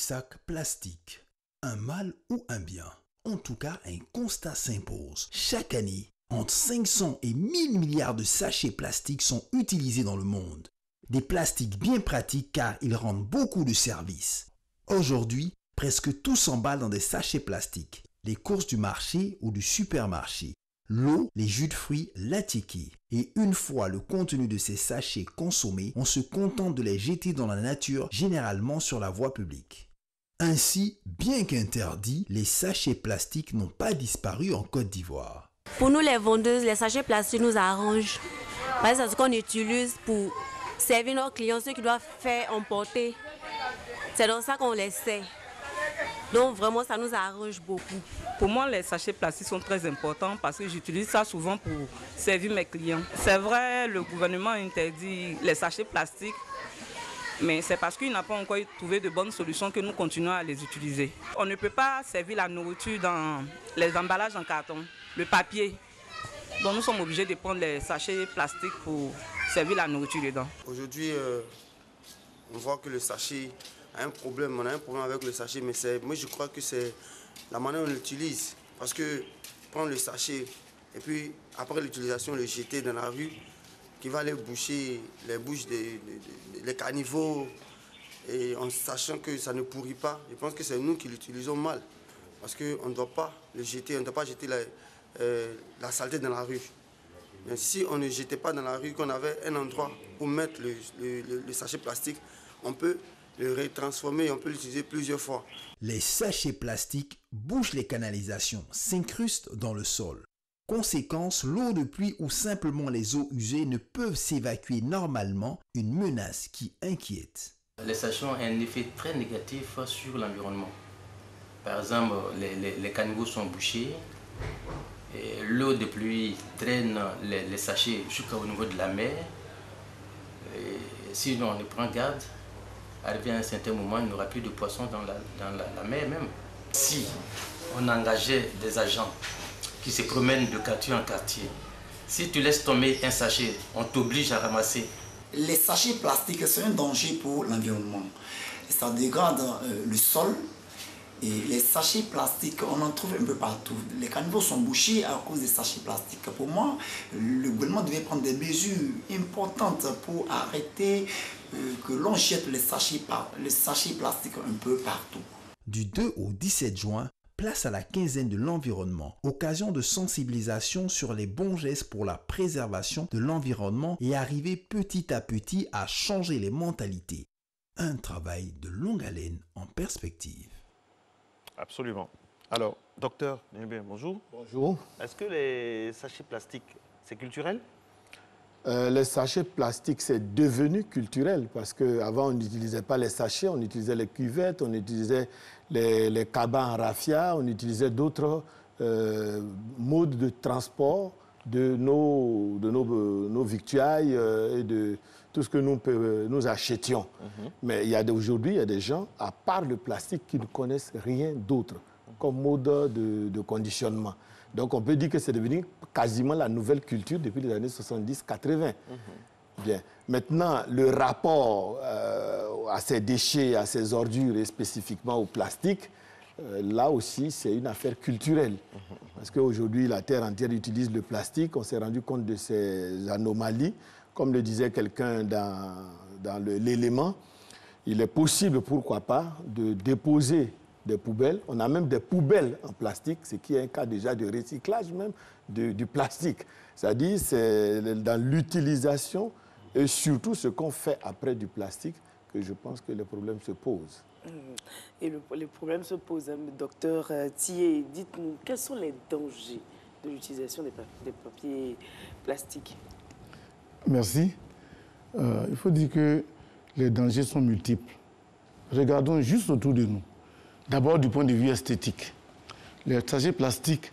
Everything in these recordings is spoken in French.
sacs plastiques. Un mal ou un bien? En tout cas, un constat s'impose. Chaque année, entre 500 et 1000 milliards de sachets plastiques sont utilisés dans le monde. Des plastiques bien pratiques car ils rendent beaucoup de services. Aujourd'hui, presque tout s'emballe dans des sachets plastiques. Les courses du marché ou du supermarché, l'eau, les jus de fruits, la tiki. Et une fois le contenu de ces sachets consommé, on se contente de les jeter dans la nature, généralement sur la voie publique. Ainsi, bien qu'interdits, les sachets plastiques n'ont pas disparu en Côte d'Ivoire. Pour nous les vendeuses, les sachets plastiques nous arrangent. Parce que c'est ce qu'on utilise pour servir nos clients, ceux qui doivent faire emporter. C'est dans ça qu'on les sert. Donc vraiment, ça nous arrange beaucoup. Pour moi, les sachets plastiques sont très importants parce que j'utilise ça souvent pour servir mes clients. C'est vrai, le gouvernement interdit les sachets plastiques, mais c'est parce qu'il n'a pas encore trouvé de bonnes solutions que nous continuons à les utiliser. On ne peut pas servir la nourriture dans les emballages en carton, le papier. Donc nous sommes obligés de prendre les sachets plastiques pour servir la nourriture dedans. Aujourd'hui, on voit que le sachet a un problème. On a un problème avec le sachet, mais moi je crois que c'est la manière dont on l'utilise. Parce que prendre le sachet et puis après l'utilisation, le jeter dans la rue, qui va aller boucher les bouches des caniveaux, et en sachant que ça ne pourrit pas, je pense que c'est nous qui l'utilisons mal. Parce qu'on ne doit pas le jeter, on ne doit pas jeter la saleté dans la rue. Mais si on ne jetait pas dans la rue, qu'on avait un endroit où mettre le sachet plastique, on peut le retransformer, on peut l'utiliser plusieurs fois. Les sachets plastiques bouchent les canalisations, s'incrustent dans le sol. Conséquence, l'eau de pluie ou simplement les eaux usées ne peuvent s'évacuer normalement, une menace qui inquiète. Les sachets ont un effet très négatif sur l'environnement. Par exemple, les caniveaux sont bouchés, l'eau de pluie traîne les sachets jusqu'au niveau de la mer. Et si on ne prend garde, arrivé à un certain moment, il n'y aura plus de poissons dans la mer même. Si on engageait des agents qui se promènent de quartier en quartier, si tu laisses tomber un sachet, on t'oblige à ramasser. Les sachets plastiques, c'est un danger pour l'environnement. Ça dégrade le sol. Et les sachets plastiques, on en trouve un peu partout. Les caniveaux sont bouchés à cause des sachets plastiques. Pour moi, le gouvernement devait prendre des mesures importantes pour arrêter que l'on jette les sachets plastiques un peu partout. Du 2 au 17 juin, place à la quinzaine de l'environnement, occasion de sensibilisation sur les bons gestes pour la préservation de l'environnement et arriver petit à petit à changer les mentalités. Un travail de longue haleine en perspective. Absolument. Alors, docteur Nébé, bonjour. Bonjour. Est-ce que les sachets plastiques, c'est culturel? Les sachets plastiques, c'est devenu culturel parce qu'avant, on n'utilisait pas les sachets, on utilisait les cuvettes, on utilisait les cabas en raffia, on utilisait d'autres modes de transport de nos victuailles et de tout ce que nous achetions. Mais aujourd'hui, il y a des gens, à part le plastique, qui ne connaissent rien d'autre comme mode de conditionnement. Donc on peut dire que c'est devenu quasiment la nouvelle culture depuis les années 70-80. Bien. Maintenant, le rapport à ces déchets, à ces ordures et spécifiquement au plastique, là aussi, c'est une affaire culturelle. Parce qu'aujourd'hui, la Terre entière utilise le plastique. On s'est rendu compte de ces anomalies. Comme le disait quelqu'un dans l'élément, il est possible, pourquoi pas, de déposer des poubelles. On a même des poubelles en plastique, ce qui est un cas déjà de recyclage même du plastique. C'est-à-dire, c'est dans l'utilisation et surtout ce qu'on fait après du plastique que je pense que les problèmes se posent. Et les problèmes se posent. Docteur Thié, dites-nous, quels sont les dangers de l'utilisation des papiers plastiques? Merci. Il faut dire que les dangers sont multiples. Regardons juste autour de nous. D'abord, du point de vue esthétique. Les sachets plastiques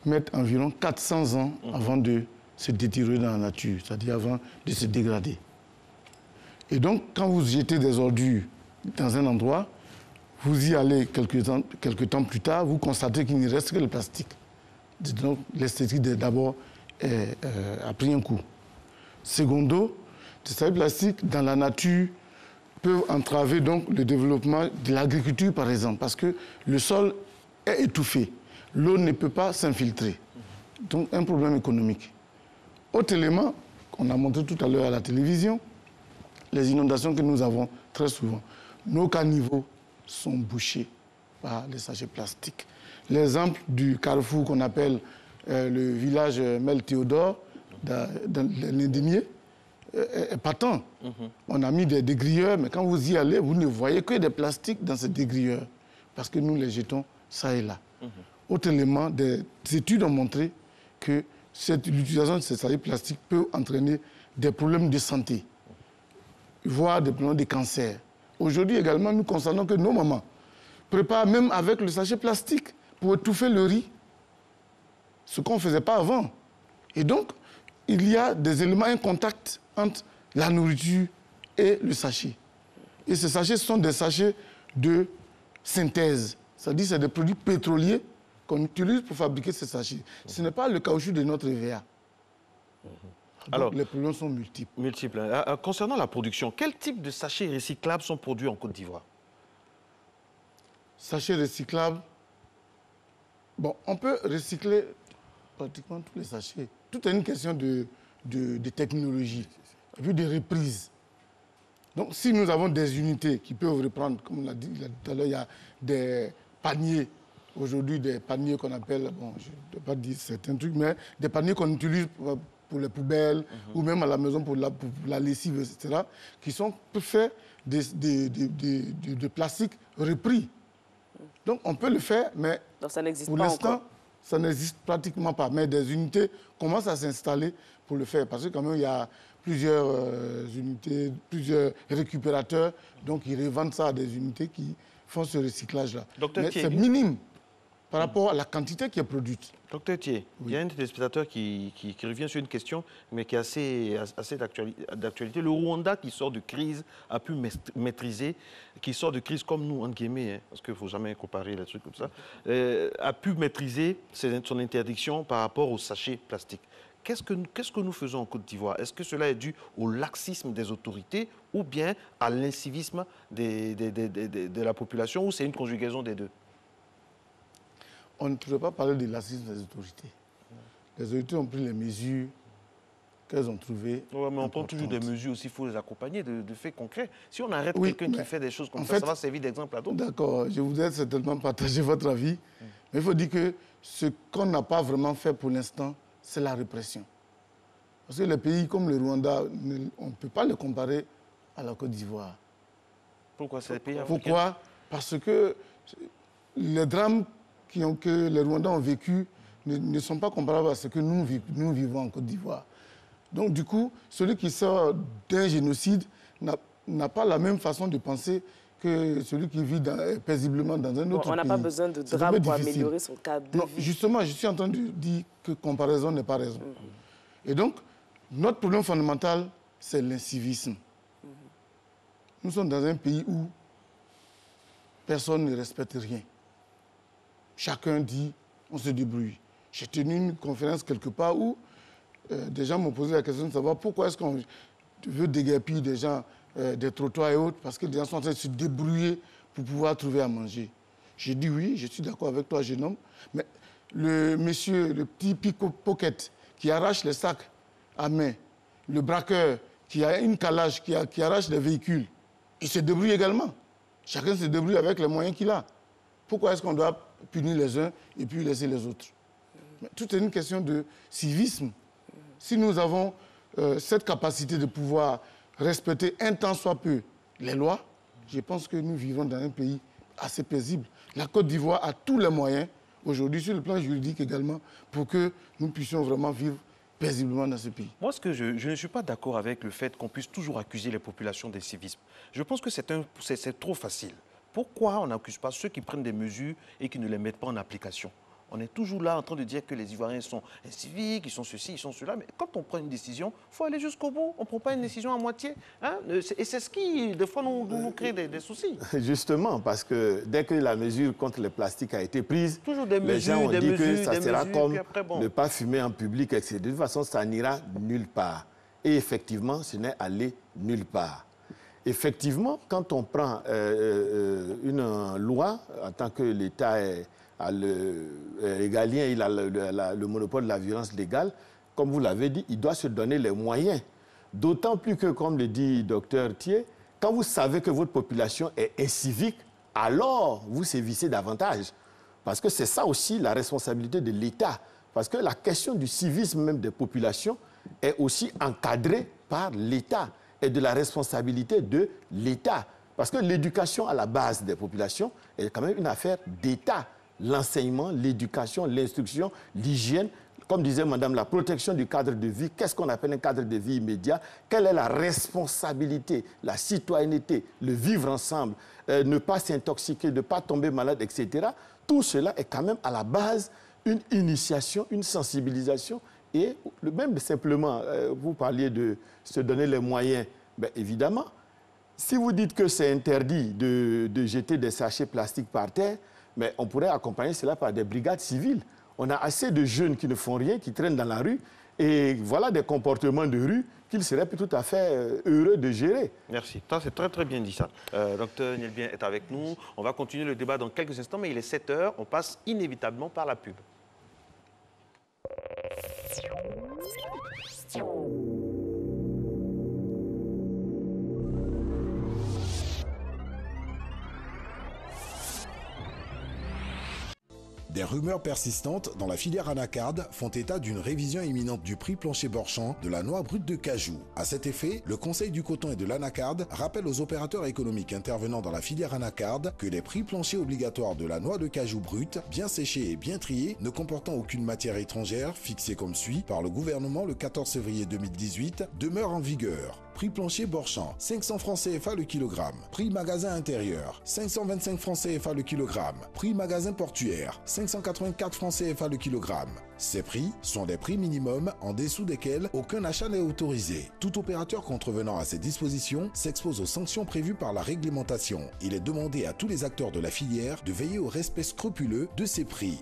mettent environ 400 ans avant de se détériorer dans la nature, c'est-à-dire avant de se dégrader. Et donc, quand vous jetez des ordures dans un endroit, vous y allez quelques temps plus tard, vous constatez qu'il ne reste que le plastique. Donc, l'esthétique, d'abord, a pris un coup. Secondo, les sachets plastiques, dans la nature, peuvent entraver donc le développement de l'agriculture, par exemple, parce que le sol est étouffé. L'eau ne peut pas s'infiltrer. Donc, un problème économique. Autre élément, qu'on a montré tout à l'heure à la télévision, les inondations que nous avons très souvent. Nos caniveaux sont bouchés par les sachets plastiques. L'exemple du carrefour qu'on appelle le village Mel Théodore, dans l'Indénié, est patent. On a mis des dégrilleurs, mais quand vous y allez, vous ne voyez que des plastiques dans ces dégrilleurs, parce que nous les jetons ça et là. Autre élément, des études ont montré que l'utilisation de ces sachets plastiques peut entraîner des problèmes de santé, voire des problèmes de cancer. Aujourd'hui également, nous constatons que nos mamans préparent même avec le sachet plastique pour étouffer le riz, ce qu'on ne faisait pas avant. Et donc, il y a des éléments, un contact entre la nourriture et le sachet. Et ces sachets sont des sachets de synthèse, c'est-à-dire c'est des produits pétroliers qu'on utilise pour fabriquer ces sachets. Ce n'est pas le caoutchouc de notre EVA. Alors, les problèmes sont multiples. Concernant la production, quel type de sachets recyclables sont produits en Côte d'Ivoire? Sachets recyclables, bon, on peut recycler pratiquement tous les sachets. Tout est une question de technologie, et puis de reprise. Donc, si nous avons des unités qui peuvent reprendre, comme on l'a dit tout à l'heure, il y a des paniers, aujourd'hui des paniers qu'on appelle, bon, je ne dois pas dire certains trucs, mais des paniers qu'on utilise pour les poubelles, ou même à la maison pour la lessive, etc., qui sont faits de plastique repris. Donc, on peut le faire, mais donc, ça n'existe pour pas l'instant, encore. ça n'existe pratiquement pas. Mais des unités commencent à s'installer pour le faire. Parce que quand même, il y a plusieurs unités, plusieurs récupérateurs. Donc, ils revendent ça à des unités qui font ce recyclage-là. Mais c'est minime par rapport à la quantité qui est produite. Docteur Thier, il y a un téléspectateur qui revient sur une question, mais qui est assez d'actualité. Le Rwanda, qui sort de crise, a pu maîtriser, qui sort de crise comme nous, entre guillemets, hein, parce qu'il ne faut jamais comparer les trucs comme ça, a pu maîtriser son interdiction par rapport aux sachets plastiques. Qu'est-ce que nous faisons en Côte d'Ivoire? Est-ce que cela est dû au laxisme des autorités ou bien à l'incivisme de la population, ou c'est une conjugaison des deux? On ne pourrait pas parler de laxisme des autorités. Les autorités ont pris les mesures qu'elles ont trouvées. Oui, mais on prend toujours des mesures aussi, il faut les accompagner de faits concrets. Si on arrête quelqu'un qui fait des choses comme ça, ça va servir d'exemple à d'autres. D'accord, je voudrais certainement partager votre avis. Mais il faut dire que ce qu'on n'a pas vraiment fait pour l'instant, c'est la répression. Parce que les pays comme le Rwanda, on ne peut pas les comparer à la Côte d'Ivoire. Pourquoi c'est les pays africains? Pourquoi? Parce que les drames que les Rwandais ont vécu ne sont pas comparables à ce que nous vivons en Côte d'Ivoire. Donc, du coup, celui qui sort d'un génocide n'a pas la même façon de penser que celui qui vit paisiblement dans un autre pays. On n'a pas besoin de drame pour améliorer son cadre de vie. Justement, je suis en train de dire que comparaison n'est pas raison. Et donc, notre problème fondamental, c'est l'incivisme. Nous sommes dans un pays où personne ne respecte rien. Chacun dit, on se débrouille. J'ai tenu une conférence quelque part où des gens m'ont posé la question de savoir pourquoi est-ce qu'on veut déguerpir des gens des trottoirs et autres, parce que les gens sont en train de se débrouiller pour pouvoir trouver à manger. J'ai dit oui, je suis d'accord avec toi, jeune homme, mais le monsieur, le petit pickpocket qui arrache les sacs à main, le braqueur qui a une calage, qui arrache les véhicules, il se débrouille également. Chacun se débrouille avec les moyens qu'il a. Pourquoi est-ce qu'on doit punir les uns et puis laisser les autres? Mais tout est une question de civisme. Si nous avons cette capacité de pouvoir respecter un tant soit peu les lois, je pense que nous vivons dans un pays assez paisible. La Côte d'Ivoire a tous les moyens, aujourd'hui, sur le plan juridique également, pour que nous puissions vraiment vivre paisiblement dans ce pays. Moi, je ne suis pas d'accord avec le fait qu'on puisse toujours accuser les populations d'incivisme. Je pense que c'est trop facile. Pourquoi on n'accuse pas ceux qui prennent des mesures et qui ne les mettent pas en application? On est toujours là en train de dire que les Ivoiriens sont inciviques, ils sont ceci, ils sont cela. Mais quand on prend une décision, il faut aller jusqu'au bout. On ne prend pas une décision à moitié. Hein? Et c'est ce qui, des fois, nous crée des soucis. Justement, parce que dès que la mesure contre le plastique a été prise, les gens ont dit que ça sera comme ne pas fumer en public, etc. De toute façon, ça n'ira nulle part. Et effectivement, ce n'est allé nulle part. effectivement, quand on prend une loi, en tant que l'État est régalien, il a le monopole de la violence légale, comme vous l'avez dit, il doit se donner les moyens. D'autant plus que, comme le dit Dr Thié, quand vous savez que votre population est incivique, alors vous sévissez davantage. Parce que c'est ça aussi la responsabilité de l'État. Parce que la question du civisme même des populations est aussi encadrée par l'État et de la responsabilité de l'État. Parce que l'éducation à la base des populations est quand même une affaire d'État. L'enseignement, l'éducation, l'instruction, l'hygiène, comme disait madame, la protection du cadre de vie. Qu'est-ce qu'on appelle un cadre de vie immédiat? Quelle est la responsabilité, la citoyenneté, le vivre ensemble, ne pas s'intoxiquer, ne pas tomber malade, etc. Tout cela est quand même à la base une initiation, une sensibilisation. Et même simplement, vous parliez de se donner les moyens. Bien, évidemment, si vous dites que c'est interdit de jeter des sachets plastiques par terre, mais on pourrait accompagner cela par des brigades civiles. On a assez de jeunes qui ne font rien, qui traînent dans la rue, et voilà des comportements de rue qu'ils seraient tout à fait heureux de gérer. Merci. C'est très très bien dit ça. Docteur Nielbien est avec nous. On va continuer le débat dans quelques instants, mais il est 7 h. On passe inévitablement par la pub. Des rumeurs persistantes dans la filière anacarde font état d'une révision imminente du prix plancher Borchamp de la noix brute de cajou. À cet effet, le Conseil du coton et de l'anacarde rappelle aux opérateurs économiques intervenant dans la filière anacarde que les prix planchers obligatoires de la noix de cajou brute, bien séchée et bien triée, ne comportant aucune matière étrangère, fixée comme suit par le gouvernement le 14 février 2018, demeurent en vigueur. Prix plancher Borchamp, 500 francs CFA le kilogramme. Prix magasin intérieur, 525 francs CFA le kilogramme. Prix magasin portuaire, 584 francs CFA le kilogramme. Ces prix sont des prix minimums en dessous desquels aucun achat n'est autorisé. Tout opérateur contrevenant à ces dispositions s'expose aux sanctions prévues par la réglementation. Il est demandé à tous les acteurs de la filière de veiller au respect scrupuleux de ces prix.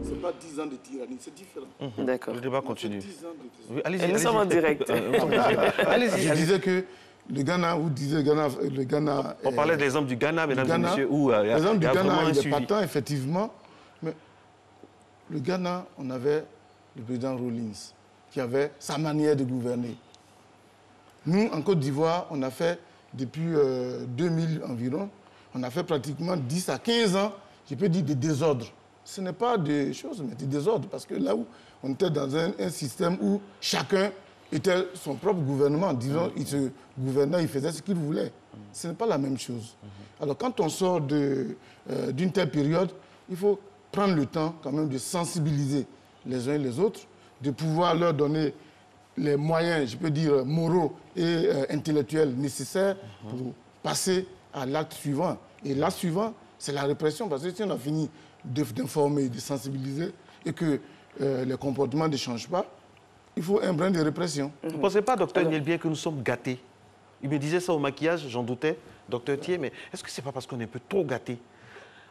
C'est pas 10 ans de tyrannie, c'est différent. D'accord. Le débat continue. Nous sommes en direct. Allez-y. Je disais que le Ghana, vous disiez le Ghana... On parlait de l'exemple du Ghana, mesdames et messieurs, où l'exemple du Ghana, il est suivi. pas tant, effectivement. Mais le Ghana, on avait le président Rawlings, qui avait sa manière de gouverner. Nous, en Côte d'Ivoire, on a fait, depuis 2000 environ, on a fait pratiquement 10 à 15 ans, je peux dire, de désordre. Ce n'est pas des choses, mais des désordres, parce que là où on était dans un système où chacun était son propre gouvernement, disons, il se gouvernait, il faisait ce qu'il voulait. Ce n'est pas la même chose. Alors quand on sort d'une telle période, il faut prendre le temps quand même de sensibiliser les uns et les autres, de pouvoir leur donner les moyens, je peux dire, moraux et intellectuels nécessaires pour passer à l'acte suivant. Et l'acte suivant, c'est la répression, parce que si on a fini d'informer, de sensibiliser, et que les comportements ne changent pas, il faut un brin de répression. Vous ne pensez pas, docteur Nielbien, que nous sommes gâtés? Il me disait ça au maquillage, j'en doutais, docteur Thié, mais est-ce que ce n'est pas parce qu'on est un peu trop gâtés?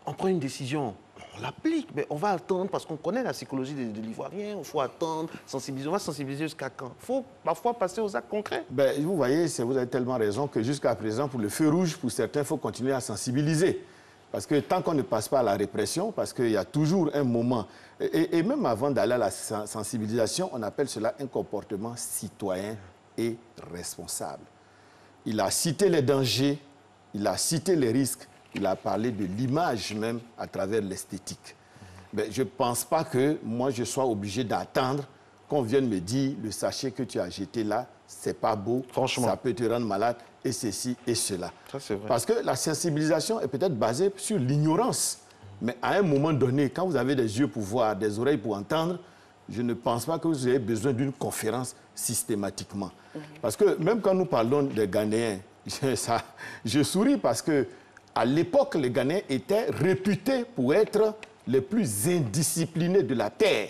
On prend une décision, on l'applique, mais on va attendre, parce qu'on connaît la psychologie de l'Ivoirien, il faut attendre, sensibiliser. On va sensibiliser jusqu'à quand? Il faut parfois passer aux actes concrets. Ben, vous voyez, vous avez tellement raison que jusqu'à présent, pour le feu rouge, pour certains, il faut continuer à sensibiliser. Parce que tant qu'on ne passe pas à la répression, parce qu'il y a toujours un moment, et même avant d'aller à la sensibilisation, on appelle cela un comportement citoyen et responsable. Il a cité les dangers, il a cité les risques, il a parlé de l'image même à travers l'esthétique. Mais je ne pense pas que moi je sois obligé d'attendre qu'on vienne me dire le sachet que tu as jeté là, c'est pas beau, franchement, ça peut te rendre malade, et ceci et cela. Ça, c'est vrai. Parce que la sensibilisation est peut-être basée sur l'ignorance. Mais à un moment donné, quand vous avez des yeux pour voir, des oreilles pour entendre, je ne pense pas que vous ayez besoin d'une conférence systématiquement. Parce que même quand nous parlons des Ghanéens, je souris parce que à l'époque, les Ghanéens étaient réputés pour être les plus indisciplinés de la terre.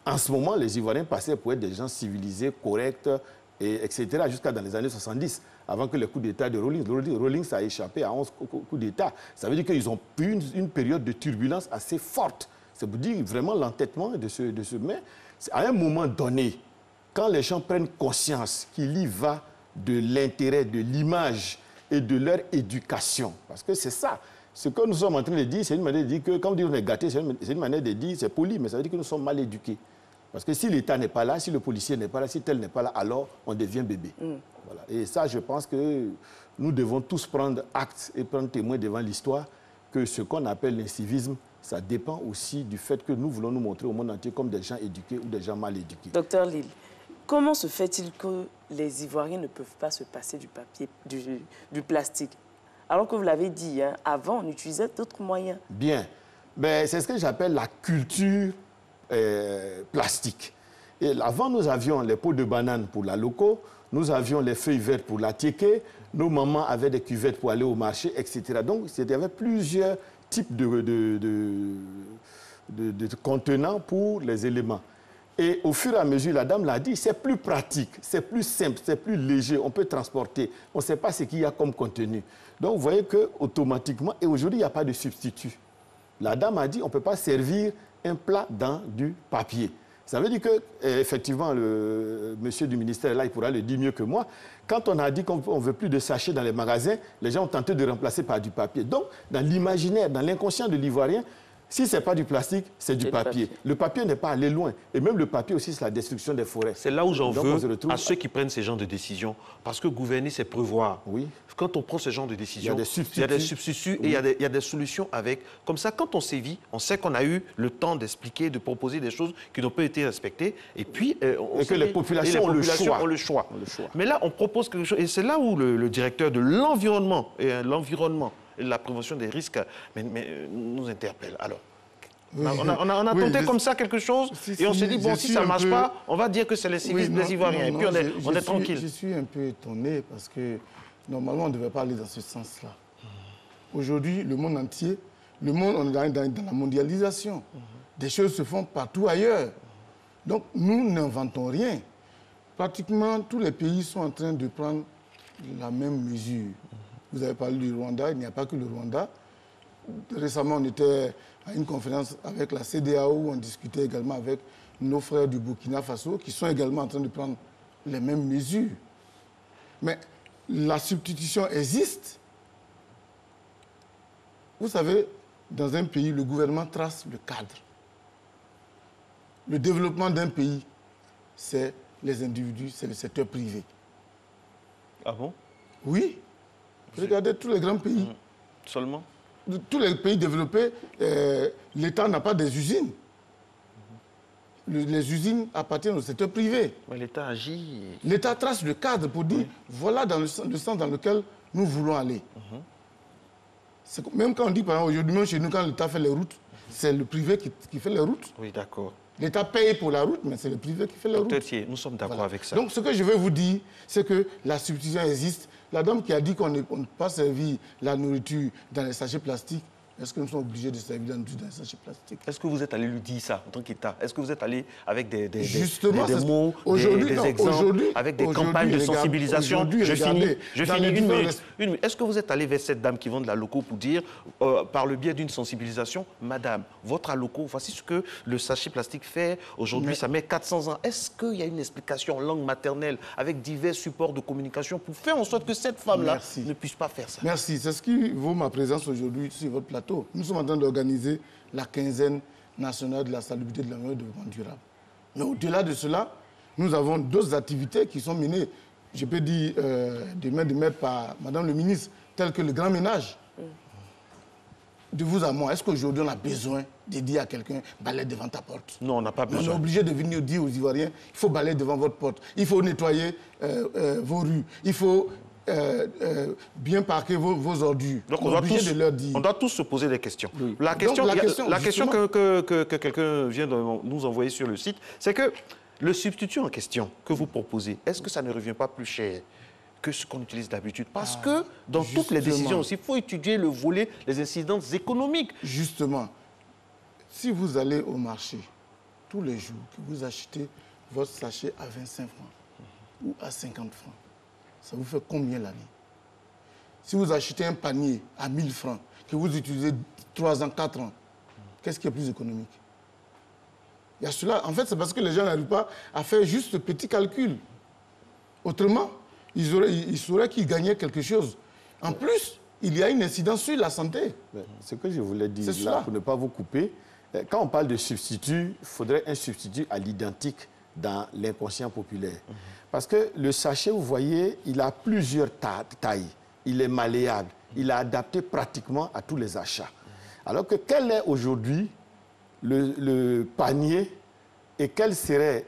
En ce moment, les Ivoiriens passaient pour être des gens civilisés, corrects, etc., jusqu'à dans les années 70, avant que le coup d'État de Rawlings. Rawlings a échappé à 11 coups d'État. Ça veut dire qu'ils ont eu une période de turbulence assez forte. C'est pour dire vraiment l'entêtement de ce... Mais à un moment donné, quand les gens prennent conscience qu'il y va de l'intérêt, de l'image et de leur éducation, parce que c'est ça, ce que nous sommes en train de dire, c'est une manière de dire que, quand on dit on est gâté, c'est une manière de dire, c'est poli, mais ça veut dire que nous sommes mal éduqués. Parce que si l'État n'est pas là, si le policier n'est pas là, si tel n'est pas là, alors on devient bébé. Voilà. Et ça, je pense que nous devons tous prendre acte et prendre témoin devant l'histoire que ce qu'on appelle l'incivisme, ça dépend aussi du fait que nous voulons nous montrer au monde entier comme des gens éduqués ou des gens mal éduqués. Docteur Lille, comment se fait-il que les Ivoiriens ne peuvent pas se passer du papier, du plastique? Alors que vous l'avez dit, hein, avant, on utilisait d'autres moyens. Bien. Ben, c'est ce que j'appelle la culture plastique. Et avant, nous avions les pots de banane pour la loco, nous avions les feuilles vertes pour la tiéké, nos mamans avaient des cuvettes pour aller au marché, etc. Donc, il y avait plusieurs types de contenants pour les éléments. Et au fur et à mesure, la dame l'a dit, c'est plus pratique, c'est plus simple, c'est plus léger, on peut transporter. On ne sait pas ce qu'il y a comme contenu. Donc, vous voyez qu'automatiquement, et aujourd'hui, il n'y a pas de substitut. La dame a dit, on ne peut pas servir un plat dans du papier. Ça veut dire que, effectivement, le monsieur du ministère, là, il pourra le dire mieux que moi. Quand on a dit qu'on ne veut plus de sachets dans les magasins, les gens ont tenté de remplacer par du papier. Donc, dans l'imaginaire, dans l'inconscient de l'Ivoirien, si ce n'est pas du plastique, c'est du papier. Le papier n'est pas allé loin. Et même le papier aussi, c'est la destruction des forêts. C'est là où j'en veux à ceux qui prennent ces genres de décisions. Parce que gouverner, c'est prévoir. Oui. Quand on prend ce genre de décisions, il y a des substituts, et il y a des solutions avec. Comme ça, quand on sévit, on sait qu'on a eu le temps d'expliquer, de proposer des choses qui n'ont pas été respectées. Et puis, les populations ont le choix. Mais là, on propose quelque chose. Et c'est là où le directeur de l'environnement et la prévention des risques nous interpelle. Alors, oui, on a tenté comme ça quelque chose et on s'est dit, bon, si ça ne marche pas, on va dire que c'est les civistes des Ivoiriens. Et puis on est tranquille. Je suis un peu étonné parce que normalement, on ne devait pas aller dans ce sens-là. Aujourd'hui, le monde entier, on est dans la mondialisation. Des choses se font partout ailleurs. Donc, nous n'inventons rien. Pratiquement, tous les pays sont en train de prendre la même mesure. Vous avez parlé du Rwanda, il n'y a pas que le Rwanda. Récemment, on était à une conférence avec la CEDEAO où on discutait également avec nos frères du Burkina Faso qui sont également en train de prendre les mêmes mesures. Mais la substitution existe. Vous savez, dans un pays, le gouvernement trace le cadre. Le développement d'un pays, c'est les individus, c'est le secteur privé. Ah bon? Oui. Regardez tous les grands pays. Seulement? Tous les pays développés, l'État n'a pas des usines. Les usines appartiennent au secteur privé. Mais l'État agit. L'État trace le cadre pour dire, voilà dans le sens dans lequel nous voulons aller. Même quand on dit, par exemple, aujourd'hui, même chez nous, quand l'État fait les routes, c'est le privé qui fait les routes. Oui, d'accord. L'État paye pour la route, mais c'est le privé qui fait les routes. Peut-être, nous sommes d'accord avec ça. Donc, ce que je veux vous dire, c'est que la substitution existe. La dame qui a dit qu'on ne peut pas servir la nourriture dans les sachets plastiques, est-ce que nous sommes obligés de servir la nourriture dans les sachets plastiques? Est-ce que vous êtes allé lui dire ça en tant qu'État? Est-ce que vous êtes allé avec des mots, des exemples, avec des campagnes de sensibilisation? Je finis une minute. Est-ce que vous êtes allé vers cette dame qui vend de la loco pour dire, par le biais d'une sensibilisation, madame, votre loco, voici ce que le sachet plastique fait. Aujourd'hui, ça met 400 ans. Est-ce qu'il y a une explication en langue maternelle avec divers supports de communication pour faire en sorte que cette femme-là ne puisse pas faire ça? Merci. C'est ce qui vaut ma présence aujourd'hui sur votre plateau. Nous sommes en train d'organiser la quinzaine nationale de la salubrité de l'environnement et du développement durable. Mais au-delà de cela, nous avons d'autres activités qui sont menées, je peux dire, de main de maître par Madame le ministre, telles que le grand ménage. De vous à moi, est-ce qu'aujourd'hui on a besoin de dire à quelqu'un « balaye devant ta porte » ? Non, on n'a pas besoin. On est obligé de venir dire aux Ivoiriens « il faut balayer devant votre porte, il faut nettoyer vos rues, il faut... bien parquer vos ordures. Donc on doit tous se poser des questions. Oui. La question que quelqu'un vient de nous envoyer sur le site, c'est que le substitut en question que vous proposez, est-ce que ça ne revient pas plus cher que ce qu'on utilise d'habitude? Parce que dans toutes les décisions aussi, il faut étudier le volet, les incidences économiques. Justement, si vous allez au marché tous les jours, que vous achetez votre sachet à 25 francs ou à 50 francs, ça vous fait combien l'année? Si vous achetez un panier à 1000 francs, que vous utilisez 3 ans, 4 ans, qu'est-ce qui est plus économique? Il y a cela. En fait, c'est parce que les gens n'arrivent pas à faire juste ce petit calcul. Autrement, ils sauraient qu'ils gagnaient quelque chose. En plus, il y a une incidence sur la santé. Ce que je voulais dire là, pour ne pas vous couper, quand on parle de substitut, il faudrait un substitut à l'identique dans l'inconscient populaire. Parce que le sachet, vous voyez, il a plusieurs tailles. Il est malléable. Il est adapté pratiquement à tous les achats. Alors que quel est aujourd'hui le panier et quel serait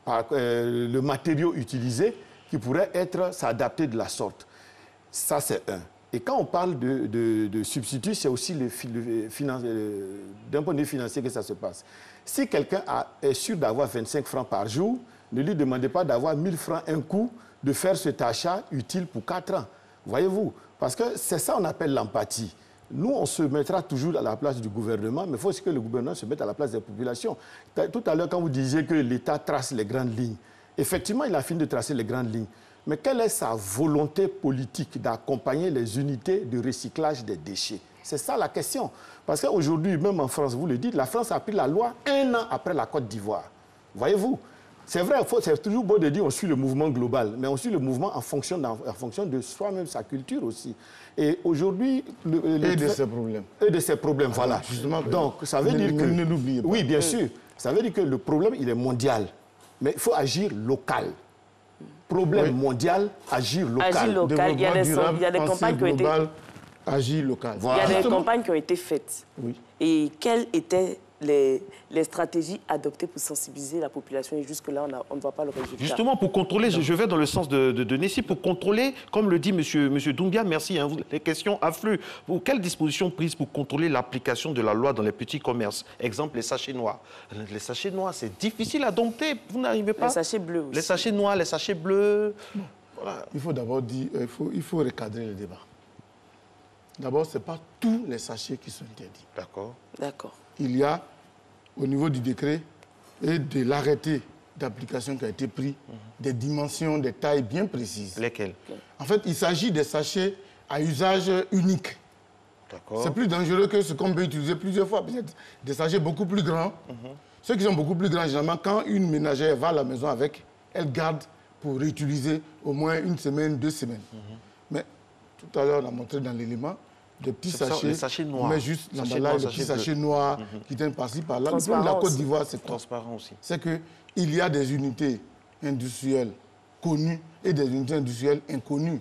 le matériau utilisé qui pourrait s'adapter de la sorte? Ça, c'est un. Et quand on parle de substitut, c'est aussi d'un point de vue financier que ça se passe. Si quelqu'un est sûr d'avoir 25 francs par jour, ne lui demandez pas d'avoir 1000 francs un coup, de faire cet achat utile pour 4 ans. Voyez-vous? Parce que c'est ça qu'on appelle l'empathie. Nous, on se mettra toujours à la place du gouvernement, mais il faut aussi que le gouvernement se mette à la place des populations. Tout à l'heure, quand vous disiez que l'État trace les grandes lignes, effectivement, il a fini de tracer les grandes lignes. Mais quelle est sa volonté politique d'accompagner les unités de recyclage des déchets? C'est ça la question. Parce qu'aujourd'hui, même en France, vous le dites, la France a pris la loi 1 an après la Côte d'Ivoire. Voyez-vous? C'est vrai, c'est toujours beau de dire qu'on suit le mouvement global, mais on suit le mouvement en fonction de soi-même, sa culture aussi. Et aujourd'hui... Et de ses problèmes. Et de ses problèmes, voilà. Justement, donc, ça veut dire que... Ne l'oubliez pas. Oui, bien sûr. Ça veut dire que le problème, il est mondial. Mais il faut agir local. Problème mondial, agir local. Agir local. Il y a des campagnes qui ont été... Agir local. Voilà. Il y a des campagnes qui ont été faites. Oui. Et quelles étaient les stratégies adoptées pour sensibiliser la population? Et jusque-là, on ne voit pas le résultat. Justement, pour contrôler, je vais dans le sens de Nessi, pour contrôler, comme le dit M. Doumbia, merci, hein, les questions affluent. Quelles dispositions prises pour contrôler l'application de la loi dans les petits commerces? Exemple, les sachets noirs. Les sachets noirs, c'est difficile à dompter. Vous n'arrivez pas. Les sachets bleus aussi. Les sachets noirs, les sachets bleus. Voilà. Il faut d'abord dire, il faut recadrer le débat. D'abord, ce n'est pas tous les sachets qui sont interdits. D'accord. D'accord. Il y a, au niveau du décret et de l'arrêté d'application qui a été pris, des dimensions, des tailles bien précises. Lesquelles? En fait, il s'agit des sachets à usage unique. D'accord. C'est plus dangereux que ce qu'on peut utiliser plusieurs fois. Des sachets beaucoup plus grands. Ceux qui sont beaucoup plus grands, généralement, quand une ménagère va à la maison avec, elle garde pour réutiliser au moins 1 semaine, 2 semaines. Mais tout à l'heure, on a montré dans l'élément des petits sachets. Les sachets noirs. On met juste l'emballage, des petits sachets noirs qui tiennent par-ci, par-là. Le problème de la Côte d'Ivoire, c'est transparent aussi. C'est qu'il y a des unités industrielles connues et des unités industrielles inconnues.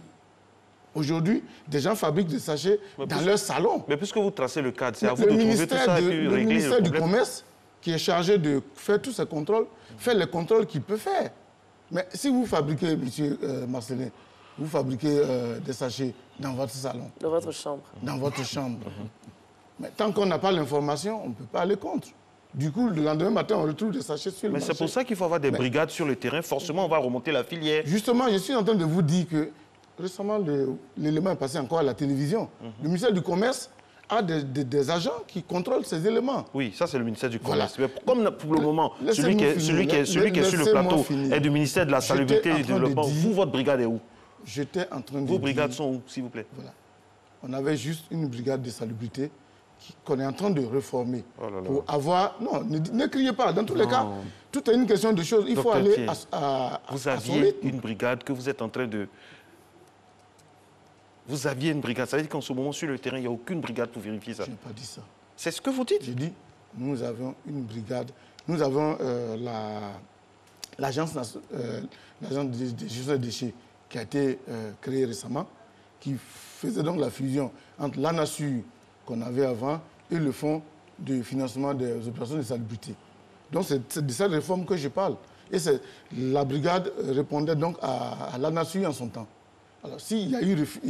Aujourd'hui, des gens fabriquent des sachets dans leur salon. Mais puisque vous tracez le cadre, c'est à vous de trouver tout ça et puis régler le problème. Le ministère du Commerce, qui est chargé de faire tous ces contrôles, fait les contrôles qu'il peut faire. Mais si vous fabriquez, M. Marcelin, vous fabriquez des sachets dans votre salon. Dans votre chambre. Dans votre chambre. Mais tant qu'on n'a pas l'information, on ne peut pas aller contre. Du coup, le lendemain matin, on retrouve des sachets sur le marché. Mais c'est pour ça qu'il faut avoir des brigades sur le terrain. Forcément, on va remonter la filière. Justement, je suis en train de vous dire que récemment, l'élément est passé encore à la télévision. Le ministère du Commerce a des agents qui contrôlent ces éléments. Oui, ça c'est le ministère du Commerce. Voilà. Mais comme pour le moment, celui qui est sur le plateau est du ministère de la Salubrité et du Développement, vous, votre brigade est où? J'étais en train de Vos brigades sont où, s'il vous plaît? Voilà. On avait juste une brigade de salubrité qu'on est en train de reformer. Oh là là. Pour avoir... Non, ne criez pas. Dans tous les cas, tout est une question de choses. Il faut aller à vous aviez une brigade que vous êtes en train de... Vous aviez une brigade. Ça veut dire qu'en ce moment, sur le terrain, il n'y a aucune brigade pour vérifier ça. Je n'ai pas dit ça. C'est ce que vous dites? J'ai dit, nous avons une brigade. Nous avons l'agence de gestion des déchets qui a été créée récemment, qui faisait donc la fusion entre l'ANASUR qu'on avait avant et le Fonds de financement des opérations de salubrité. Donc c'est de cette réforme que je parle. Et la brigade répondait donc à l'ANASUR en son temps. Alors, s'il y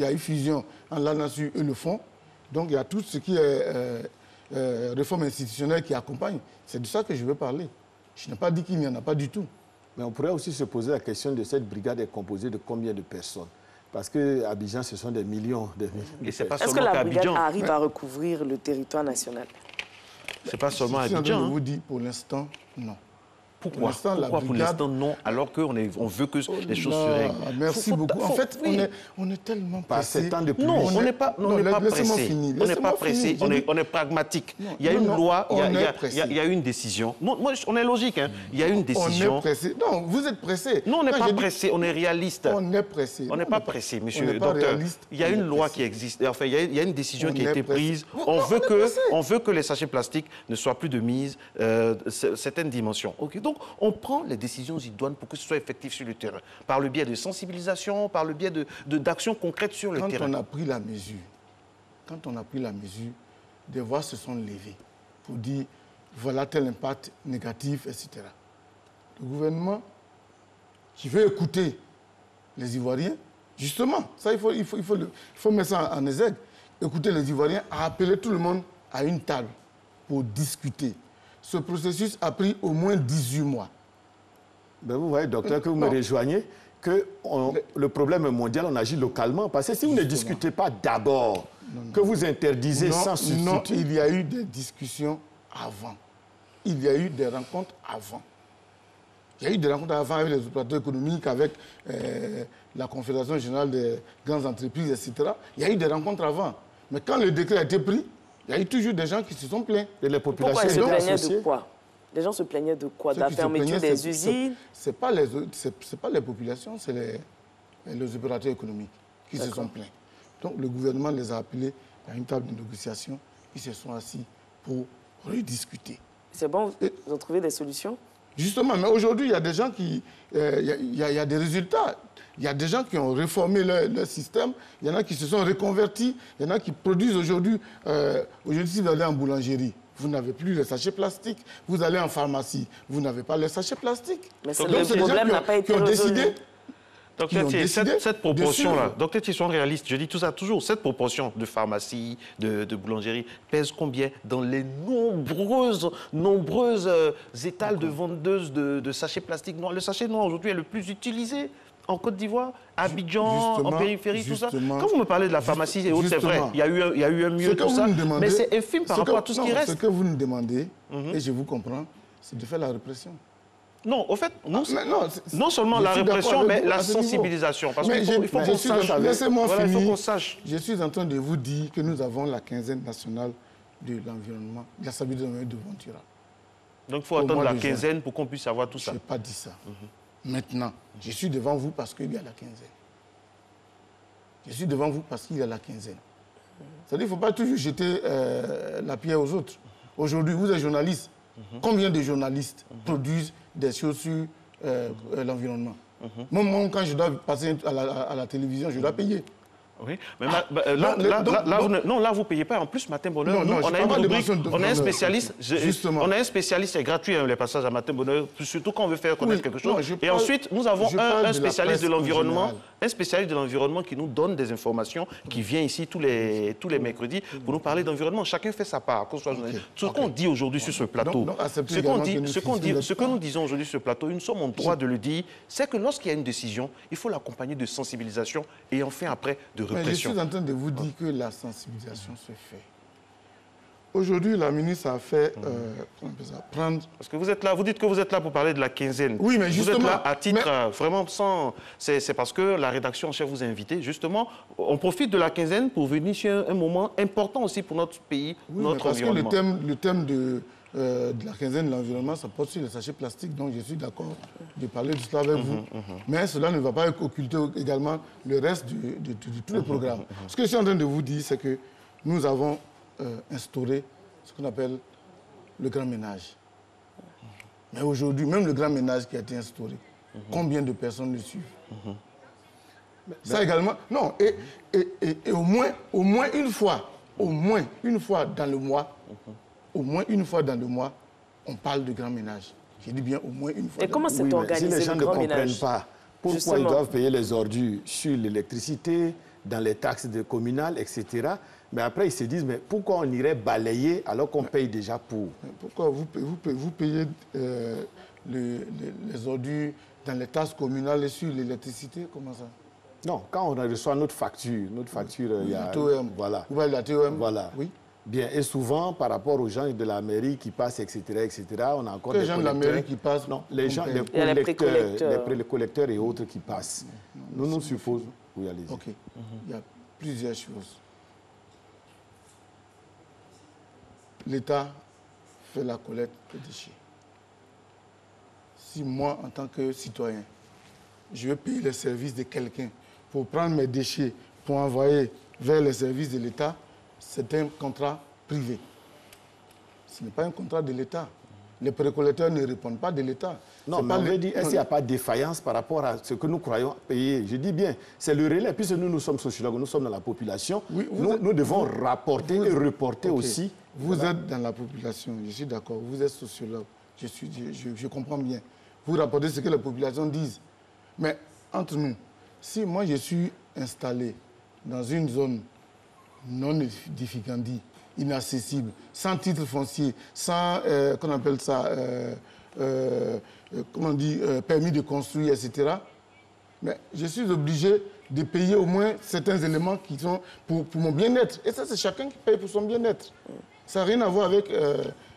a eu fusion entre l'ANASUR et le fonds, donc il y a tout ce qui est réforme institutionnelle qui accompagne. C'est de ça que je veux parler. Je n'ai pas dit qu'il n'y en a pas du tout. Mais on pourrait aussi se poser la question de cette brigade est composée de combien de personnes? Parce qu'à Abidjan, ce sont des millions de personnes. Est-ce que la brigade arrive à recouvrir le territoire national? C'est pas seulement Abidjan. Je vous dis, pour l'instant, non. Pourquoi pour l'instant non, alors qu'on veut que les choses se règlent? Merci beaucoup. En fait, on est tellement pressé. Non, on n'est pas pressé. On n'est pas pressé, on est pragmatique. Il y a une loi, il y a une décision. Moi, on est logique. Hein. Il y a une décision. On est pressé. Non, vous êtes pressé. Non, on n'est pas pressé, on est réaliste. On est pressé. On n'est pas pressé, monsieur le docteur. Il y a une loi qui existe. Enfin, il y a une décision qui a été prise. On veut que les sachets plastiques ne soient plus de mise certaines dimensions. Okay. Donc, on prend les décisions idoines pour que ce soit effectif sur le terrain, par le biais de sensibilisation, par le biais d'actions concrètes sur le terrain. Quand on a pris la mesure, des voix se sont levées pour dire voilà tel impact négatif, etc. Le gouvernement qui veut écouter les Ivoiriens, justement, ça il faut mettre ça en exergue, écouter les Ivoiriens, a appelé tout le monde à une table pour discuter. Ce processus a pris au moins 18 mois. Ben vous voyez, docteur, que vous me rejoignez, que le problème est mondial, on agit localement. Parce que si vous ne discutez pas d'abord, que vous interdisez sans substitut... Non, il y a eu des discussions avant. Il y a eu des rencontres avant. Il y a eu des rencontres avant avec les opérateurs économiques, avec la Confédération générale des grandes entreprises, etc. Il y a eu des rencontres avant. Mais quand le décret a été pris, il y a eu toujours des gens qui se sont plaints. Et les populations se plaignaient de quoi? Les gens se plaignaient de quoi? De la fermeture des usines? Ce n'est pas les populations, c'est les opérateurs économiques qui se sont plaints. Donc le gouvernement les a appelés à une table de négociation. Ils se sont assis pour rediscuter. C'est bon, vous ont trouvé des solutions? Justement, mais aujourd'hui, il y a des gens qui... Il y a des résultats. Il y a des gens qui ont réformé leur système. Il y en a qui se sont reconvertis. Il y en a qui produisent aujourd'hui... aujourd'hui, si vous allez en boulangerie, vous n'avez plus les sachets plastiques. Vous allez en pharmacie, vous n'avez pas les sachets plastiques. Mais le problème n'a pas été résolu. Docteur Thier, cette proportion-là, docteur Thier, soyons réalistes, je dis tout ça toujours, cette proportion de pharmacie, de boulangerie, pèse combien dans les nombreuses étals de vendeuses de sachets plastiques noirs? Le sachet noir aujourd'hui est le plus utilisé en Côte d'Ivoire, à Abidjan, en périphérie, tout ça. Quand vous me parlez de la pharmacie et autres, c'est vrai, il y a eu un mieux, tout ça, mais c'est infime par rapport à tout ce qui reste. Ce que vous nous demandez, et je vous comprends, c'est de faire la répression. Non, au fait, non seulement la répression, mais la sensibilisation. Parce qu'il faut qu'on sache. Laissez-moi finir. Je suis en train de vous dire que nous avons la quinzaine nationale de l'environnement, de la stabilité de développement durable. Donc il faut attendre la quinzaine pour qu'on puisse savoir tout ça. Je n'ai pas dit ça. Maintenant, je suis devant vous parce qu'il y a la quinzaine. Je suis devant vous parce qu'il y a la quinzaine. C'est-à-dire qu'il ne faut pas toujours jeter la pierre aux autres. Aujourd'hui, vous êtes journaliste. Combien de journalistes produisent des choses sur l'environnement? Moi, quand je dois passer à la télévision, je dois payer. Oui, mais là, vous ne payez pas. En plus, Matin Bonheur, on a une rubrique, on a un spécialiste, on a un spécialiste, c'est gratuit, les passages à Matin Bonheur, surtout quand on veut faire connaître quelque chose. Et ensuite, nous avons un spécialiste de l'environnement, qui nous donne des informations, qui vient ici tous les mercredis pour nous parler d'environnement. Chacun fait sa part, qu'on soit journaliste. Ce qu'on dit aujourd'hui sur ce plateau, ce que nous disons aujourd'hui sur ce plateau, nous sommes en droit de le dire, c'est que lorsqu'il y a une décision, il faut l'accompagner de sensibilisation et enfin après de répression. Mais je suis en train de vous dire que la sensibilisation se fait. Aujourd'hui, la ministre a fait prendre... Parce que vous êtes là, vous dites que vous êtes là pour parler de la quinzaine. Oui, mais justement... Vous êtes là à titre vraiment sans... C'est parce que la rédaction en chef vous a invité. Justement, on profite de la quinzaine pour venir sur un moment important aussi pour notre pays, notre environnement. Parce que le thème de la quinzaine de l'environnement, ça porte sur les sachets plastiques, donc je suis d'accord de parler de cela avec vous. Mais cela ne va pas occulter également le reste de tous les programmes. Ce que je suis en train de vous dire, c'est que nous avons instauré ce qu'on appelle le grand ménage. Mais aujourd'hui, même le grand ménage qui a été instauré, combien de personnes le suivent? Ça également, non, et au moins une fois dans le mois, on parle de grand ménage. Je dis bien au moins une fois. Et comment c'est organisé, si les gens le grand ne comprennent ménage pas pourquoi ils doivent payer les ordures sur l'électricité, dans les taxes communales, etc., mais après ils se disent, mais pourquoi on irait balayer alors qu'on paye déjà pour? Pourquoi vous payez les ordures dans les taxes communales et sur l'électricité? Comment ça? Non, quand on reçoit notre facture, il y a... TOM. Voilà. Vous voyez la TOM? Voilà. Oui. Bien, et souvent, par rapport aux gens de la mairie qui passent, etc., on a encore les gens de la mairie qui passent. Non, les gens, les collecteurs et autres qui passent. Nous supposons... Oui, allez-y. OK. Il y a plusieurs choses. L'État fait la collecte des déchets. Si moi, en tant que citoyen, je veux payer les services de quelqu'un pour prendre mes déchets, pour envoyer vers les services de l'État, c'est un contrat privé. Ce n'est pas un contrat de l'État. Les précollecteurs ne répondent pas de l'État. Non, mais on veut dire, est-ce qu'il n'y a pas de défaillance par rapport à ce que nous croyons payer? Je dis bien, c'est le relais, puisque nous sommes sociologues, nous sommes dans la population, oui, nous devons rapporter et reporter aussi. Vous êtes dans la population, je suis d'accord, vous êtes sociologue, je comprends bien. Vous rapportez ce que les populations disent. Mais entre nous, si moi je suis installé dans une zone non édificandie, inaccessible, sans titre foncier, sans, qu'on appelle ça, comment on dit, permis de construire, etc., mais je suis obligé de payer au moins certains éléments qui sont pour mon bien-être. Et ça, c'est chacun qui paye pour son bien-être. Ça n'a rien à voir avec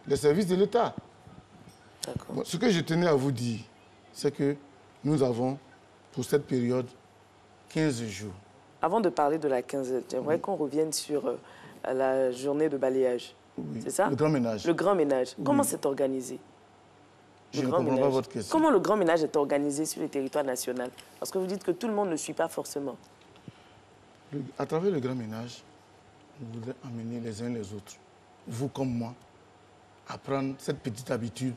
les services de l'État. Bon, ce que je tenais à vous dire, c'est que nous avons, pour cette période, 15 jours. Avant de parler de la quinzaine, j'aimerais qu'on revienne sur la journée de balayage. Oui. C'est ça? Le grand ménage. Le grand ménage. Oui. Comment c'est organisé? Je ne comprends pas votre question. Comment le grand ménage est organisé sur le territoire national? Parce que vous dites que tout le monde ne suit pas forcément. À travers le grand ménage, vous voudrez amener les uns les autres, vous comme moi, à prendre cette petite habitude.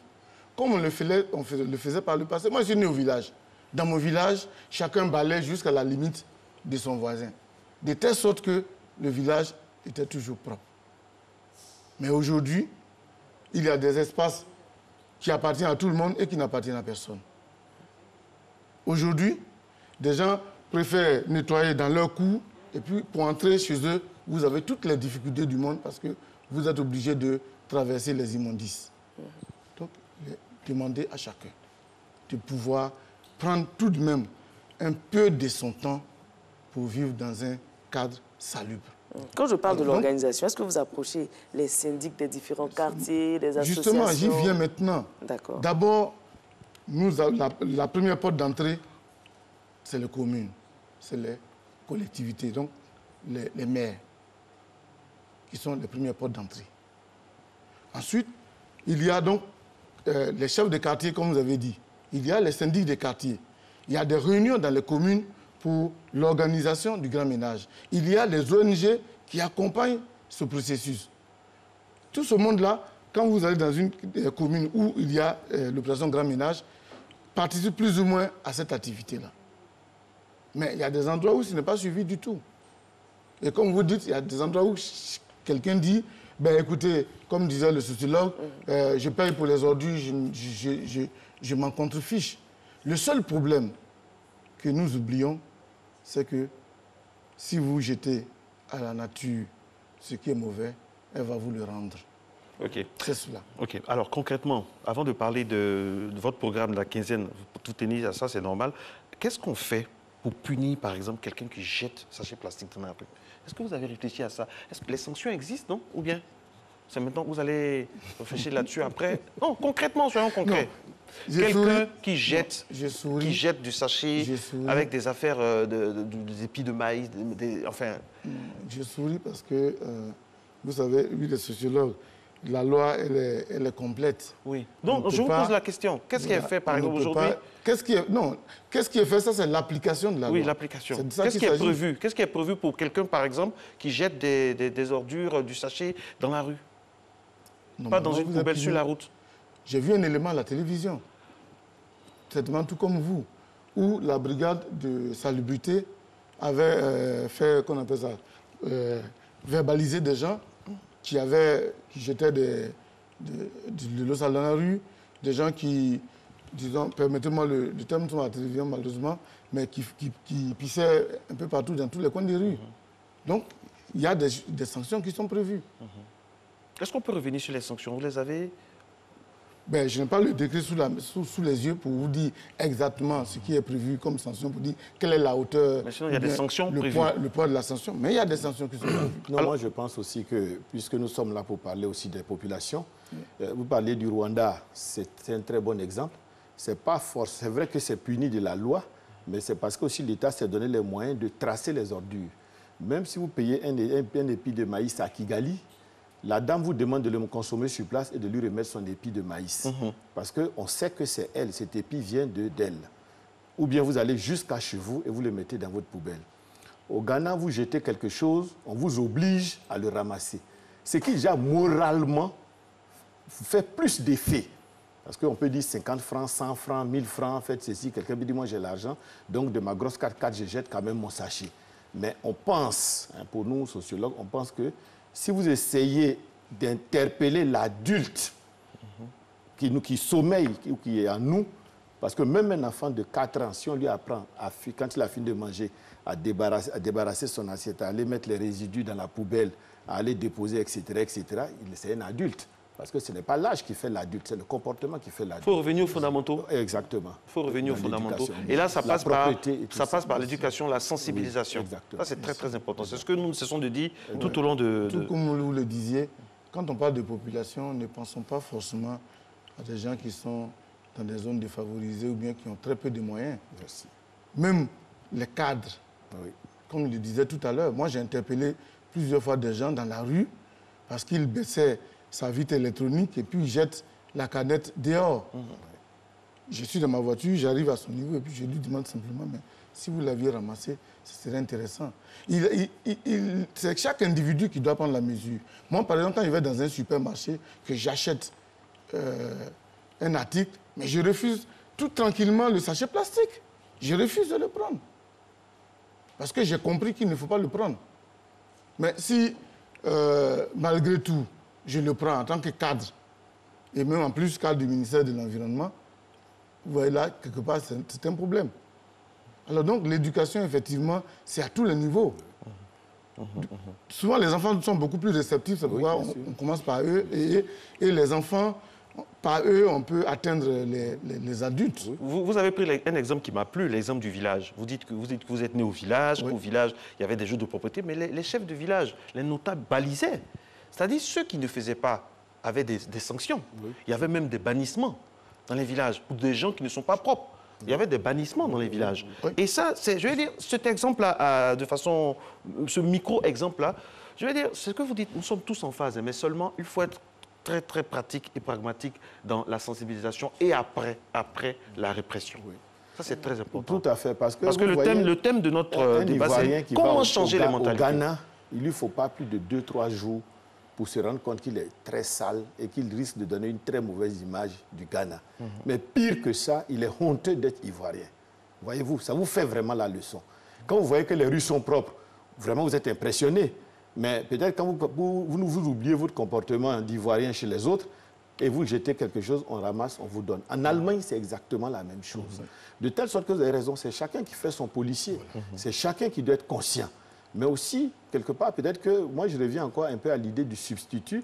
Comme on le faisait par le passé. Moi, je suis né au village. Dans mon village, chacun balaye jusqu'à la limite de son voisin. De telle sorte que le village était toujours propre. Mais aujourd'hui, il y a des espaces qui appartiennent à tout le monde et qui n'appartiennent à personne. Aujourd'hui, des gens préfèrent nettoyer dans leur cour et puis pour entrer chez eux, vous avez toutes les difficultés du monde parce que vous êtes obligé de traverser les immondices. Donc, demandez à chacun de pouvoir prendre tout de même un peu de son temps pour vivre dans un cadre salubre. Quand je parle de l'organisation, est-ce que vous approchez les syndics des différents quartiers, des associations? Justement, j'y viens maintenant. D'accord. D'abord, la première porte d'entrée, c'est les communes, c'est les collectivités, donc les maires, qui sont les premières portes d'entrée. Ensuite, il y a donc les chefs de quartier, comme vous avez dit. Il y a les syndics des quartiers. Il y a des réunions dans les communes pour l'organisation du grand ménage. Il y a les ONG qui accompagnent ce processus. Tout ce monde-là, quand vous allez dans une commune où il y a l'opération grand ménage, participe plus ou moins à cette activité-là. Mais il y a des endroits où ce n'est pas suivi du tout. Et comme vous dites, il y a des endroits où quelqu'un dit, ben écoutez, comme disait le sociologue, je paye pour les ordures, je m'en contrefiche. Le seul problème que nous oublions, c'est que si vous jetez à la nature ce qui est mauvais, elle va vous le rendre. OK. C'est cela. OK. Alors, concrètement, avant de parler de votre programme de la quinzaine, tout tenir à ça, c'est normal. Qu'est-ce qu'on fait pour punir, par exemple, quelqu'un qui jette sachet plastique dans la rue? Est-ce que vous avez réfléchi à ça? Est-ce que les sanctions existent, non? Ou bien c'est maintenant que vous allez réfléchir là-dessus après? Non, concrètement, soyons concrets. Quelqu'un qui jette du sachet avec des affaires des épis de maïs, enfin... Je souris parce que, vous savez, lui, le sociologue, la loi, elle est complète. Oui. Donc, je vous pose la question. Qu'est-ce qui est fait, par exemple, aujourd'hui? Qu'est-ce qui est fait, ça, c'est l'application de la loi. Oui, l'application. Qu'est-ce qui est prévu? Qu'est-ce qui est prévu pour quelqu'un, par exemple, qui jette des ordures, du sachet dans la rue? Non, pas dans une poubelle sur la route. J'ai vu un élément à la télévision, certainement tout comme vous, où la brigade de salubrité avait fait, qu'on appelle ça, verbaliser des gens qui jetaient de l'eau sale dans la rue, des gens qui, disons, permettez-moi le terme sur la télévision malheureusement, mais qui pissaient un peu partout dans tous les coins des rues. Donc, il y a des sanctions qui sont prévues. Est-ce qu'on peut revenir sur les sanctions? Vous les avez? Ben, je n'ai pas le décret sous les yeux pour vous dire exactement ce qui est prévu comme sanction, pour dire quelle est la hauteur. Mais sinon, il y a des sanctions prévues. Le poids de la sanction. Mais il y a des sanctions qui sont prévues. Non, alors, moi, je pense aussi que, puisque nous sommes là pour parler aussi des populations, vous parlez du Rwanda, c'est un très bon exemple. C'est vrai que c'est puni de la loi, mais c'est parce que aussi l'État s'est donné les moyens de tracer les ordures. Même si vous payez un épi de maïs à Kigali, la dame vous demande de le consommer sur place et de lui remettre son épi de maïs. Parce qu'on sait que c'est elle, cet épi vient d'elle. Ou bien vous allez jusqu'à chez vous et vous le mettez dans votre poubelle. Au Ghana, vous jetez quelque chose, on vous oblige à le ramasser. Ce qui, déjà, moralement, fait plus d'effet. Parce qu'on peut dire 50 francs, 100 francs, 1000 francs, faites ceci. Quelqu'un peut dire, moi j'ai l'argent, donc de ma grosse 4x4, je jette quand même mon sachet. Mais on pense, pour nous sociologues, on pense que si vous essayez d'interpeller l'adulte qui sommeille, qui est en nous, parce que même un enfant de 4 ans, si on lui apprend, quand il a fini de manger, à débarrasser son assiette, à aller mettre les résidus dans la poubelle, à aller déposer, etc., c'est un adulte. Parce que ce n'est pas l'âge qui fait l'adulte, c'est le comportement qui fait l'adulte. Il faut revenir aux fondamentaux. Exactement. Il faut revenir aux fondamentaux. Et là, ça passe par l'éducation, la sensibilisation. Oui, ça, c'est très, très important. C'est ce que nous ne cessons de dire tout au long de... Tout comme vous le disiez, quand on parle de population, ne pensons pas forcément à des gens qui sont dans des zones défavorisées ou bien qui ont très peu de moyens. Merci. Même les cadres, comme je le disais tout à l'heure, moi j'ai interpellé plusieurs fois des gens dans la rue parce qu'ils baissaient sa vitre électronique et puis il jette la canette dehors. Je suis dans ma voiture, j'arrive à son niveau et puis je lui demande simplement, mais si vous l'aviez ramassé, ce serait intéressant. C'est chaque individu qui doit prendre la mesure. Moi, par exemple, quand je vais dans un supermarché, que j'achète un article, mais je refuse tout tranquillement le sachet plastique. Je refuse de le prendre. Parce que j'ai compris qu'il ne faut pas le prendre. Mais si, malgré tout, je le prends en tant que cadre, et même en plus cadre du ministère de l'Environnement, vous voyez là, quelque part, c'est un problème. Alors donc, l'éducation, effectivement, c'est à tous les niveaux. Souvent, les enfants sont beaucoup plus réceptifs, c'est pourquoi on commence par eux, et les enfants, par eux, on peut atteindre les adultes. Vous avez pris un exemple qui m'a plu, l'exemple du village. Vous dites que vous êtes né au village, qu'au village, il y avait des jeux de propriété, mais les chefs de village, les notables balisaient. C'est-à-dire ceux qui ne faisaient pas avaient des sanctions. Il y avait même des bannissements dans les villages, ou des gens qui ne sont pas propres. Il y avait des bannissements dans les villages. Et ça, je vais dire, cet exemple-là, de façon, ce micro-exemple-là, je vais dire, c'est ce que vous dites, nous sommes tous en phase, mais seulement, il faut être très, très pratique et pragmatique dans la sensibilisation et après la répression. Ça, c'est très important. Tout à fait, parce que le thème de notre débat, c'est comment changer les mentalités. Au Ghana, il ne lui faut pas plus de 2-3 jours pour se rendre compte qu'il est très sale et qu'il risque de donner une très mauvaise image du Ghana. Mais pire que ça, il est honteux d'être ivoirien. Voyez-vous, ça vous fait vraiment la leçon. Quand vous voyez que les rues sont propres, vraiment vous êtes impressionné. Mais peut-être quand vous oubliez votre comportement d'ivoirien chez les autres et vous jetez quelque chose, on ramasse, on vous donne. En Allemagne, c'est exactement la même chose. De telle sorte que vous avez raison, c'est chacun qui fait son policier. C'est chacun qui doit être conscient. Mais aussi, quelque part, peut-être que moi, je reviens encore un peu à l'idée du substitut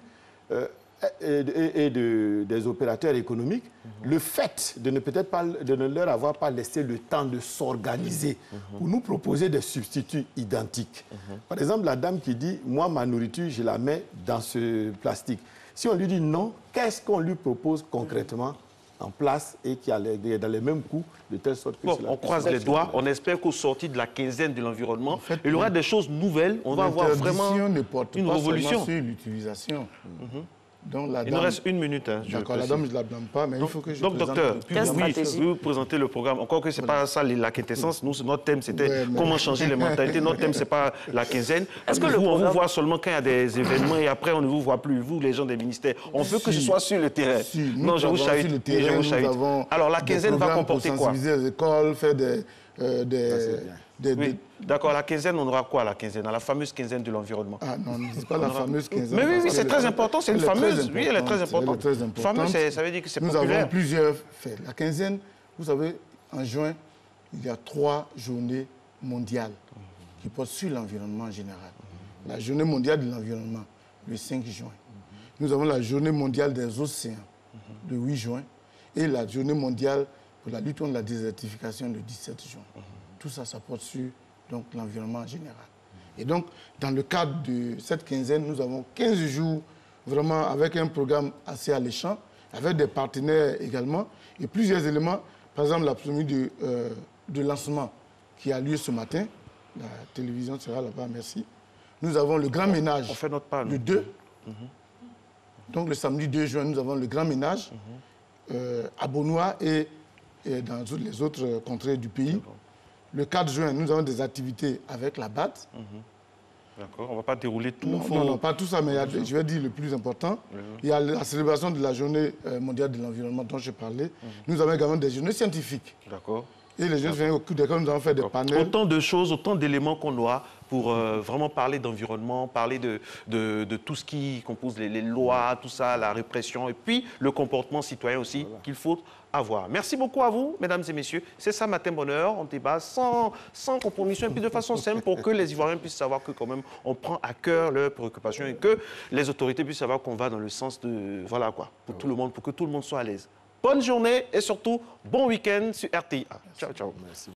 et des opérateurs économiques. Le fait de ne leur avoir pas laissé le temps de s'organiser pour nous proposer des substituts identiques. Par exemple, la dame qui dit, moi, ma nourriture, je la mets dans ce plastique. Si on lui dit non, qu'est-ce qu'on lui propose concrètement en place et qui est dans les mêmes coûts, de telle sorte que... Bon, on croise les doigts, on espère qu'au sorti de la quinzaine de l'environnement, en fait, il y aura des choses nouvelles, on va avoir vraiment une révolution. Sur l'utilisation. Donc, il nous reste 1 minute. D'accord, la dame, je ne la blâme pas, mais il faut que je présente... Donc, docteur, vous présentez le programme. Encore que ce n'est pas ça la quintessence. Nous, notre thème, c'était comment changer les mentalités. Notre thème, ce n'est pas la quinzaine. Est-ce que on vous voit seulement quand il y a des événements et après, on ne vous voit plus, vous, les gens des ministères. On veut que ce soit sur le terrain. Non, je vous chahute. Alors, la quinzaine va comporter quoi? Sensibiliser les écoles, faire oui, d'accord. La quinzaine, on aura quoi à la quinzaine? À la fameuse quinzaine de l'environnement. Ah non, ne dis pas la fameuse quinzaine. Mais oui, c'est très important. C'est une fameuse. Oui, elle est très importante. Fameuse, ça veut dire que c'est populaire. Nous avons plusieurs faits. La quinzaine, vous savez, en juin, il y a 3 journées mondiales qui portent sur l'environnement en général. La journée mondiale de l'environnement, le 5 juin. Nous avons la journée mondiale des océans, le 8 juin, et la journée mondiale pour la lutte contre la désertification le 17 juin. Tout ça, ça porte sur l'environnement en général. Et donc, dans le cadre de cette quinzaine, nous avons 15 jours vraiment avec un programme assez alléchant, avec des partenaires également, et plusieurs éléments. Par exemple, la cérémonie de lancement qui a lieu ce matin. La télévision sera là-bas, merci. Nous avons le grand ménage le 2. Donc, le samedi 2 juin, nous avons le grand ménage à Bonois et dans les autres contrées du pays. Le 4 juin, nous avons des activités avec la BAT. D'accord, on ne va pas dérouler tout. Non, pas tout ça, mais je vais dire le plus important. Il y a la célébration de la journée mondiale de l'environnement dont je parlais. Nous avons également des journées scientifiques. D'accord. Et les jeunes viennent au cours desquels nous avons fait des panels. Autant de choses, autant d'éléments qu'on doit pour vraiment parler d'environnement, parler de tout ce qui compose les lois, tout ça, la répression, et puis le comportement citoyen aussi qu'il faut avoir. Merci beaucoup à vous, mesdames et messieurs. C'est ça, Matin Bonheur. On débat sans compromission et puis de façon simple pour que les Ivoiriens puissent savoir que quand même on prend à cœur leurs préoccupations et que les autorités puissent savoir qu'on va dans le sens de, voilà quoi, pour tout le monde, pour que tout le monde soit à l'aise. Bonne journée et surtout, bon week-end sur RTI. Ciao, ciao. Merci.